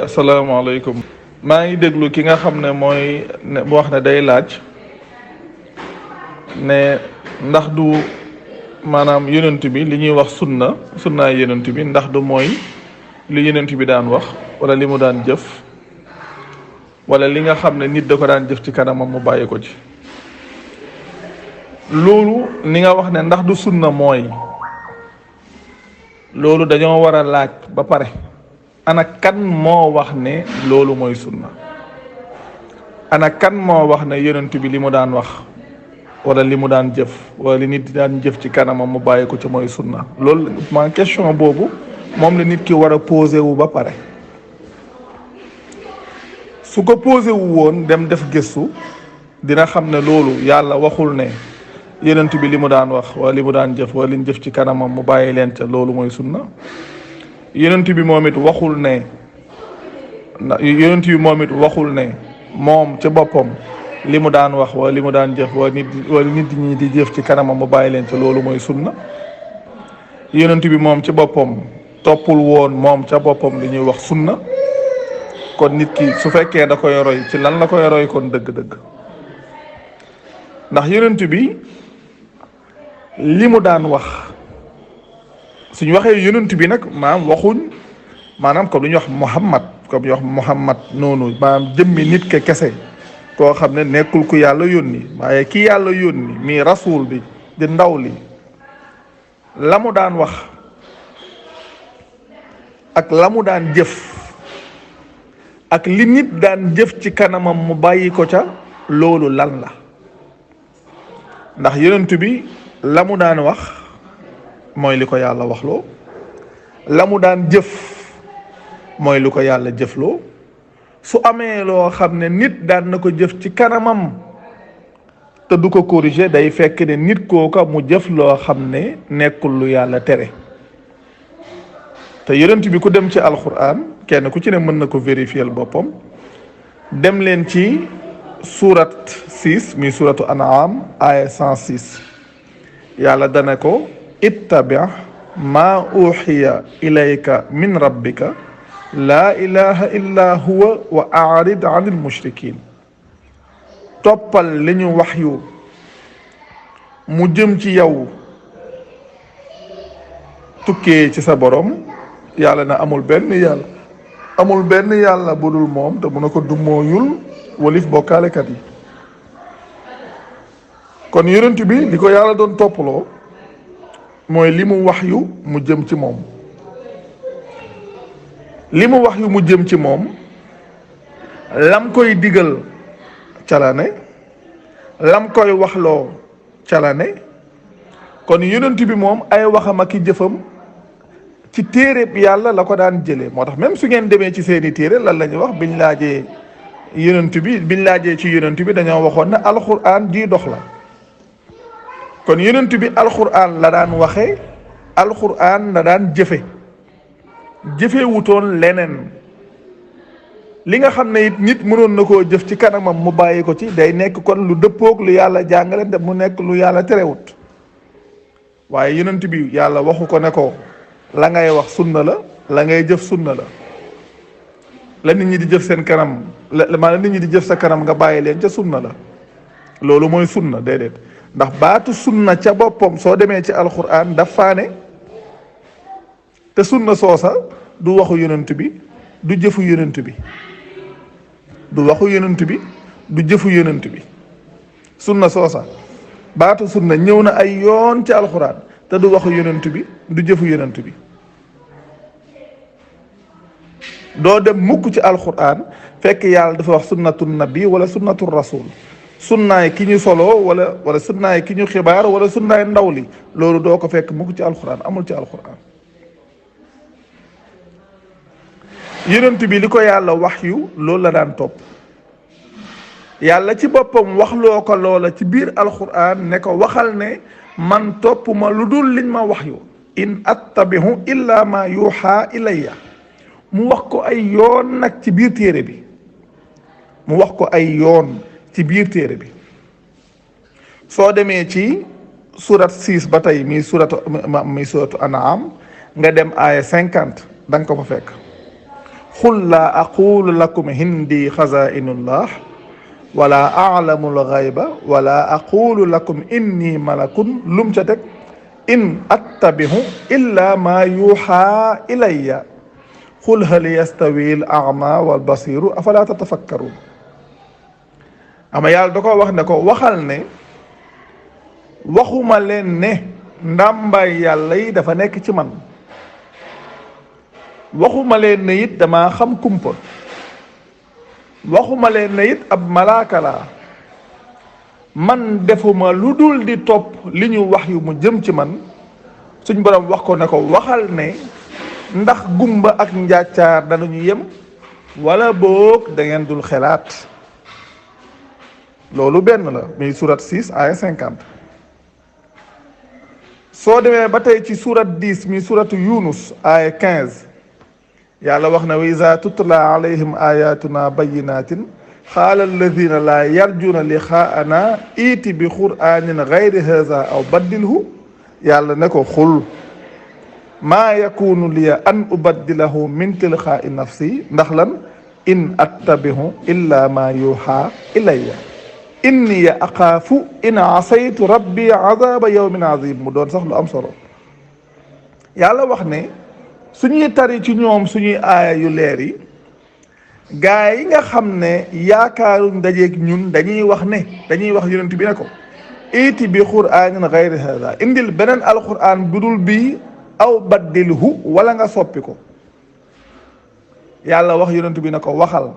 asalaamaaleykum. maa ngi déglu ki nga xam ne mooy wax ne day laaj ne ndax du maanaam yonent bi li ñuy wax sunnaay yonent bi ndax du mooy li yonent bi daan wax wala li mu daan jëf wala li nga xam ne nit da ko daan jëf ci kanamam mu bàyyi ko ci. loolu ni nga wax ne ndax du sunna mooy loolu dañoo war a laaj ba pare ana kan moo wax ne loolu mooy sunna ana kan moo wax ne yonent bi li mu daan wax wala li mu daan jëf wala li nit daan jëf ci kanamam mu bàyyi ko ci mooy sunna. loolu ma question boobu moom la nit ki war a posé wu ba pare su ko posé wu woon dem def gëstu dina xam ne loolu yàlla waxul ne yonent bi li mu daan wax wala li mu daan jëf wala li ñu jëf ci kanamam mu bàyyi leen te loolu mooy sunna. yonent bi moom it waxul ne moom ci boppam li mu daan wax wala li mu daan jëf wala nit ñi di jëf ci kanamam mu bàyyi leen te loolu mooy sunna. yonent bi moom ci boppam toppul woon moom ca boppam li ñuy wax sunna. kon nit ki su fekkee da koy roy ci lan la koy roy kon dëgg-dëgg ndax yonent bi li mu daan wax suñu waxee yonent bi nag waxuñ maanaam comme lu ñuy wax Muhammad comme ñu wax Muhammad noonu maanaam jëmmi nit ke kese koo xam ne nekkul ku yàlla yónni waaye ki yàlla yónni mi rasul bi di ndaw li la mu daan wax ak la mu daan jëf ak li nit daan jëf ci kanamam mu bàyyi ko ca loolu lan la ndax yonent bi la mu daan wax mooy li ko yàlla waxloo la mu daan jëf mooy li ko yàlla jëfloo su amee loo xam ne nit daan na ko jëf ci kanamam te du ko corriger day fekk ne nit kooka mu jëf loo xam ne nekkul lu yàlla tere te yonent bi ku dem ci alquran kenn ku ci ne mën na ko vérifier boppam dem leen ci surat 6 mi suratu an'am aya 106 yàlla dana ko ittabi ma uxiya ilayka min rabbika laa ilaha illa huwa wa a'rid anil mushrikin toppal li ñu wax yu mu jëm ci yow tukkee ci sa borom yàlla na amul benn yàlla budul moom te mu ne ko dummóoyul walif bokkaalekat yi. kon yonent bi li ko yàlla doon toppaloo mooy li mu wax yu mu jëm ci moom lam koy digal ca la ne lam koy waxloo ca la ne kon yonent bi moom ay waxam ak i jëfam ci téere bi yàlla la ko daan jëlee moo tax même su ngeen demee ci seeni téere lan la ñuy wax biñ laajee ci yonent bi dañoo waxoon ne alxuraan ji dox la. kon yonent bi alquran la daan waxe alquran la daan jëfe wutoon leneen li nga xam ne it nit mënoon na koo jëf ci kanamam mu bàyyi ko ci day nekk kon lu dëppoog lu yàlla jàngale te mu nekk lu yàlla terewut waaye yonent bi yàlla waxu ko ne ko la ngay wax sunna la ngay jëf sunna la nit ñi di jëf seen kanam maanaam nit ñi di jëf sa kanam nga bàyyi leen ca sunna la loolu mooy sunna déedéet. ndax baatu sunna ca boppam soo demee ci alquran dafa ne te sunna soosa du waxu yonent bi du jëfu yonent bi du waxu yonent bi du jëfu yonent bi sunna soosa baatu sunna ñëw na ay yoon ci alquran te du waxu yonent bi du jëfu yonent bi doo dem mukk ci alquran fekk yàlla dafa wax sunnatu nabi wala sunnatu rasul sunnaay ki ñu solo wala sunnaay ki ñu xibaar wala sunnaay ndaw li loolu doo ko fekk mukk ci alxuraan amul ci alxuraan yonent bi li ko yàlla wax yu loolu la daan topp yàlla ci boppam wax loo ko loola ci biir alxuraan ne ko waxal ne man topp ma lu dul liñ ma wax yu in attabihu illa ma yuuxa ilayya mu wax ko ay yoon nag ci biir téere bi ci biir téere bi soo demee ci surat 6 ba tey mi suratu an'am nga dem aaya 50 da nga ko fa fekk xul laa aqulu lakum hindi xazainullah wala aalamu lxayba wala aqulu lakum inni malakun lum ca teg in attabihu illa ma yuuxa ilayya xul hal yastawi al ama wal basiru afala tatafakkarun. ama yàlla da ko wax ne ko waxal ne waxuma leen ne ndàmbaay yàlla yi dafa nekk ci man, waxuma leen ne it damaa xam kumpa, waxuma leen ne it ab malaaka laa, man defuma lu dul di topp li ñu wax yu mu jëm ci man. suñ borom wax ko ne ko waxal ne ndax gumba ak njàccaar danañu yem wala boog da ngeen dul xelaat. loolu benn la muy surat 6 aya 50. soo demee ba tey ci surat 10 mi suratu yunus aya 15 yàlla wax na wa iza tutla alayhim ayatuna bayinatin xaala alladina laa yarjuna liqaana iiti bi quranin gayri haza aw baddilhu yàlla ne ko xul maa yakunu liya an ubaddilahu min tilqaai nafsi ndax lan in attabihu illa ma yuha ilayya inni axaafu in asaytu rabbi azaba yawmin azim mu doon sax lu am solo. yàlla wax ne suñuy tari ci ñoom suñuy aaya yu leer yi gaa yi nga xam ne yaakaaruñ dajeeg ñun dañuy wax yonent bi ne ko iiti bi qur'anin gayri hada indil beneen alquran budul bii aw baddilhu wala nga soppi ko. yàlla wax yonent bi ne ko waxal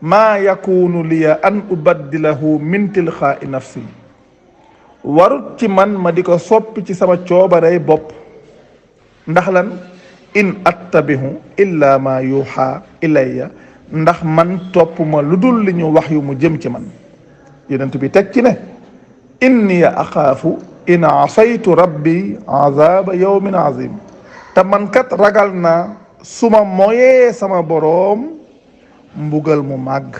maa yakunu liya an ubaddilahu min tilqaai nafsi warut ci man ma di ko soppi ci sama coobarey bopp ndax lan in attabihu illa ma yuha ilayya ndax man topp ma lu dul li ñu wax yu mu jëm ci man. yonent bi teg ci ne inni axaafu in asaytu rabbi azaba yawmin azim te man kat ragal naa suma moyee sama boroom mbugal mu màgg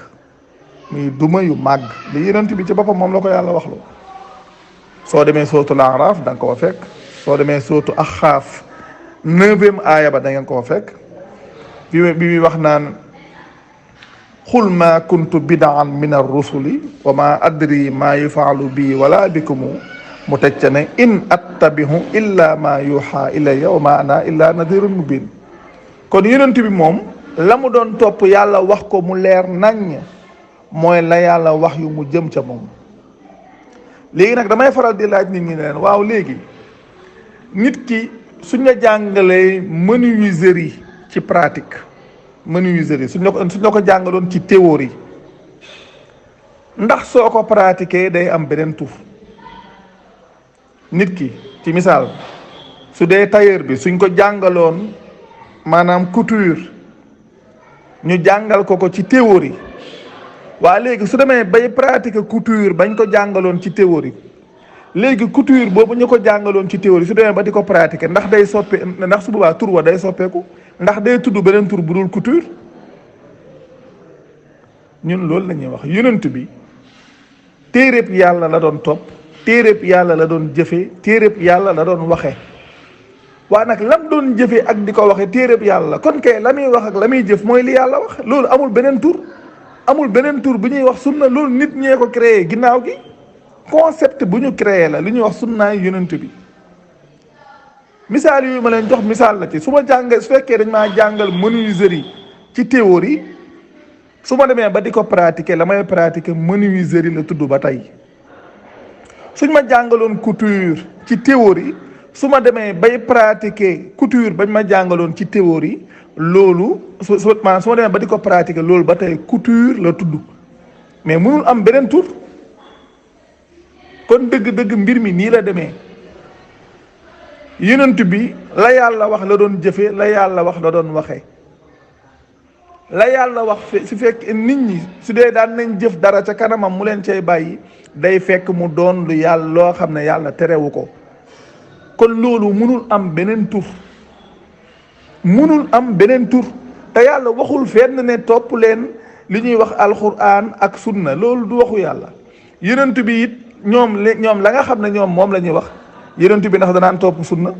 muy duma yu màgg. li yonent bi ci boppam moom la ko yàlla wax loo. soo demee sootu Laaraaf da nga koo fekk, soo demee sootu Axaaf 9e aaya ba da ngeen koo fekk bi muy wax naan xul ma kuntu bidaan min ar-rusuli wa ma adri ma yufaalu bi wala bikumu mu teg ca ne in attabihu illa ma yuha ilayya wa ma ana illa nadirun mubin. kon yonent bi moom la mu doon topp yàlla wax ko mu leer naññ mooy la yàlla wax yu mu jëm ca moom. léegi nag damay faral di laaj nit ñi ne leen waaw léegi nit ki suñ la jàngalee menuiserie ci pratique, menuiserie suñ la ko jàngaloon ci théorie ndax soo ko pratiquer day am beneen tur. nit ki ci misaal su dee tailleur bi suñ ko jàngaloon maanaam couture ñu jàngal ko ci théorie, waa léegi su demee bay pratiquer couture bañ ko jàngaloon ci théorie, léegi couture boobu ñu ko jàngaloon ci théorie su demee ba di ko pratiquer ndax day soppe ndax su boobaa tur wa day soppeeku ndax day tudd beneen tur bu dul couture. ñun loolu la ñuy wax. yonent bi téereb yàlla la doon topp, téereb yàlla la doon jëfe, téereb yàlla la doon waxe. waa nag lam doon jëfe ak di ko waxe téereb yàlla, kon kay la muy wax ak la muy jëf mooy li yàlla wax. loolu amul beneen tur, amul beneen tur bu ñuy wax sunna. loolu nit ñee ko créé ginnaaw gi, concept bu ñu créé la lu ñuy wax sunnaay yonent bi. misaal yu ma leen jox misaal la ci su ma jàngal, su fekkee dañ maa jàngal menuiserie ci théorie, su ma demee ba di ko pratiquer la may pratiquer menuiserie la tudd ba tey. suñ ma jàngaloon couture ci théorie, su ma demee bay pratiquer couture bañ ma jàngaloon ci théorie, loolu su ma demee ba di ko pratiquer loolu ba tey couture la tudd, mais mënul am beneen tur. kon dëgg-dëgg mbir mi nii la demee. yonent bi la yàlla wax la doon jëfe, la yàlla wax la doon waxe. la yàlla wax su fekk nit ñi su dee daan nañ jëf dara ca kanamam mu leen cay bàyyi, day fekk mu doon lu yàlla loo xam ne yàlla terewu ko. kon loolu mënul am beneen tur, mënul am beneen tur. te yàlla waxul fenn ne topp leen li ñuy wax alquran ak sunna, loolu du waxu yàlla. yonent bi it ñoom la nga xam ne ñoom moom la ñuy wax, yonent bi ndax danaan topp sunna?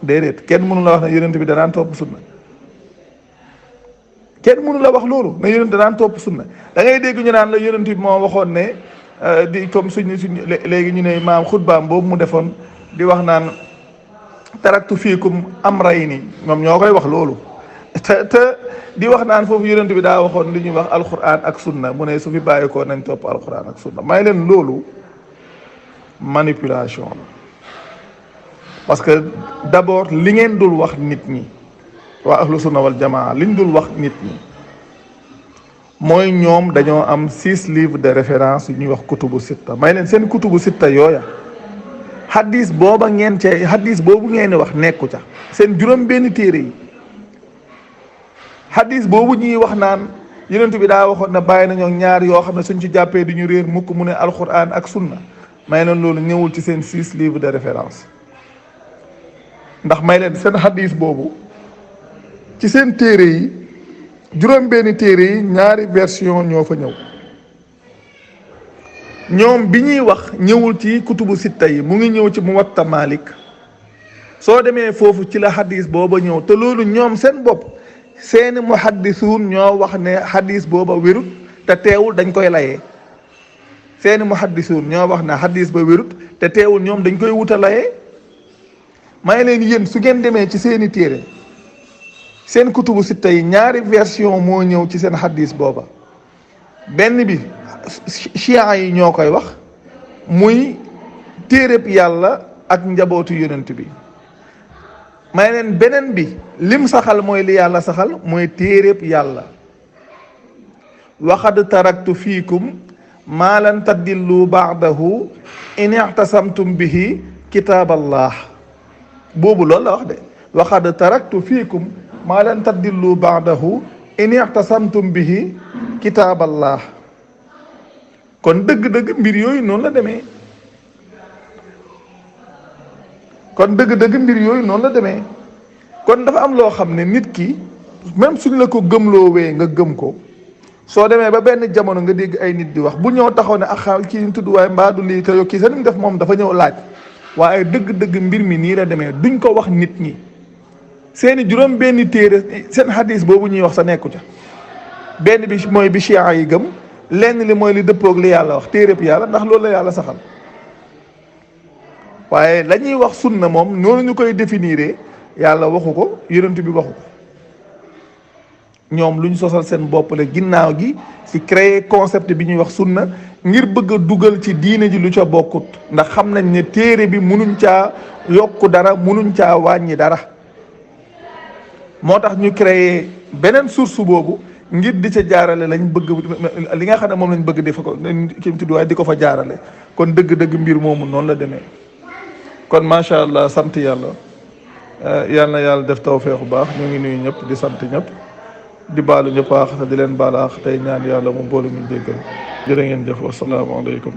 déedéet, kenn mënu la wax ne yonent bi danaan topp sunna. kenn mënu la wax loolu ne yonent daan topp sunna. da ngay dégg ñu naan la yonent bi moo waxoon ne di comme suñu léegi ñu ne maam xutbaam boobu mu defoon di wax naan taraktu fiikum amrayni ñoom ñoo koy wax loolu te di wax naan foofu yonent bi daa waxoon li ñuy wax alquran ak sunna mu ne su fi bàyyikoo nañ topp alquran ak sunna may leen loolu manipulation la. parce que d'abord li ngeen dul wax nit ñi waa ahlu sunna wal jamaa liñ dul wax nit ñi mooy ñoom dañoo am 6 livres de référence yu ñuy wax kutubu sitta. may leen seen kutubu sitta yooya hadis booba ngeen cee hadis boobu ngeen di wax nekku ca seen juróom benn téere yi. hadis boobu ñuy wax naan yonent bi daa waxoon na bàyyi nañoo ñaar yoo xam ne suñ ci jàppee du ñu réer mukk mu ne alquran ak sunna may leen loolu ñëwul ci seen 6 livres de référence. ndax may leen seen hadis boobu ci seen téere yi juróom benn téere yi ñaari version ñoo fa ñëw ñoom bi ñuy wax ñëwul ci kutubu sitta yi mu ngi ñëw ci Muwatta Malik. soo demee foofu ci la hadis booba ñëw te loolu ñoom seen bopp seeni muhaddisuun ñoo wax ne hadis booba wérut te teewul dañ koy layee. seeni muhaddisuun ñoo wax ne hadis ba wérut te teewul ñoom dañ koy wuta layee. may leen yéen su ngeen demee ci seeni téere seen kutubu sitta yi ñaari version moo ñëw ci seen hadis booba benn bi chiites yi ñoo koy wax muy téereb yàlla ak njabootu yonent bi. may leen beneen bi lim saxal mooy li yàlla saxal mooy téereb yàlla. waxad taraktu fiikum maa lan tadillu baadahu in i'tasamtum bihi kitaaballah. boobu loolu la wax de waxad taraktu fiikum maa lan tadillu baadahu in i'tasamtum bihi kitaaballah. kon dëgg-dëgg mbir yooyu noonu la demee. kon dafa am loo xam ne nit ki même suñ la ko gëmloowee nga gëm ko soo demee ba benn jamono nga dégg ay nit di wax bu ñëw taxaw ne ak kii ñu tudd waaye mbaadu lii te yow kii sa nim def moom dafa ñëw laaj. waaye dëgg-dëgg mbir mi nii la demee duñ ko wax nit ñi seeni juróom benn téere seen hadis boobu ñuy wax sa nekku ca. benn bi mooy bi chiites yi gëm lenn li mooy li dëppoog li yàlla wax téereb yàlla ndax loolu la yàlla saxal. waaye la ñuy wax sunna moom noonu ñu koy définir yàlla waxu ko yonent bi waxu ko. ñoom lu ñu sosal seen bopp la ginnaaw gi ci créer concept bi ñuy wax sunna ngir bëgg a dugal ci diine ji lu ca bokkut ndax xam nañ ne téere bi munuñ caa yokku dara munuñ caa wàññi dara. moo tax ñu créer beneen source boobu ngir di ca jaarale lañ bëgg li nga xam ne moom lañ bëgg di fa ko kim tudd waaye di ko fa jaarale. kon dëgg-dëgg mbir moomu noonu la demee. kon macha allah sant yàlla yal na yàlla def tawfeex bu baax ñu ngi nuyu ñëpp di sant ñëpp di baalu ñëpp aax di leen baal aax tey ñaan yàlla mu boole ñu jéggal jërë ngeen jëf wasalaamaaleykum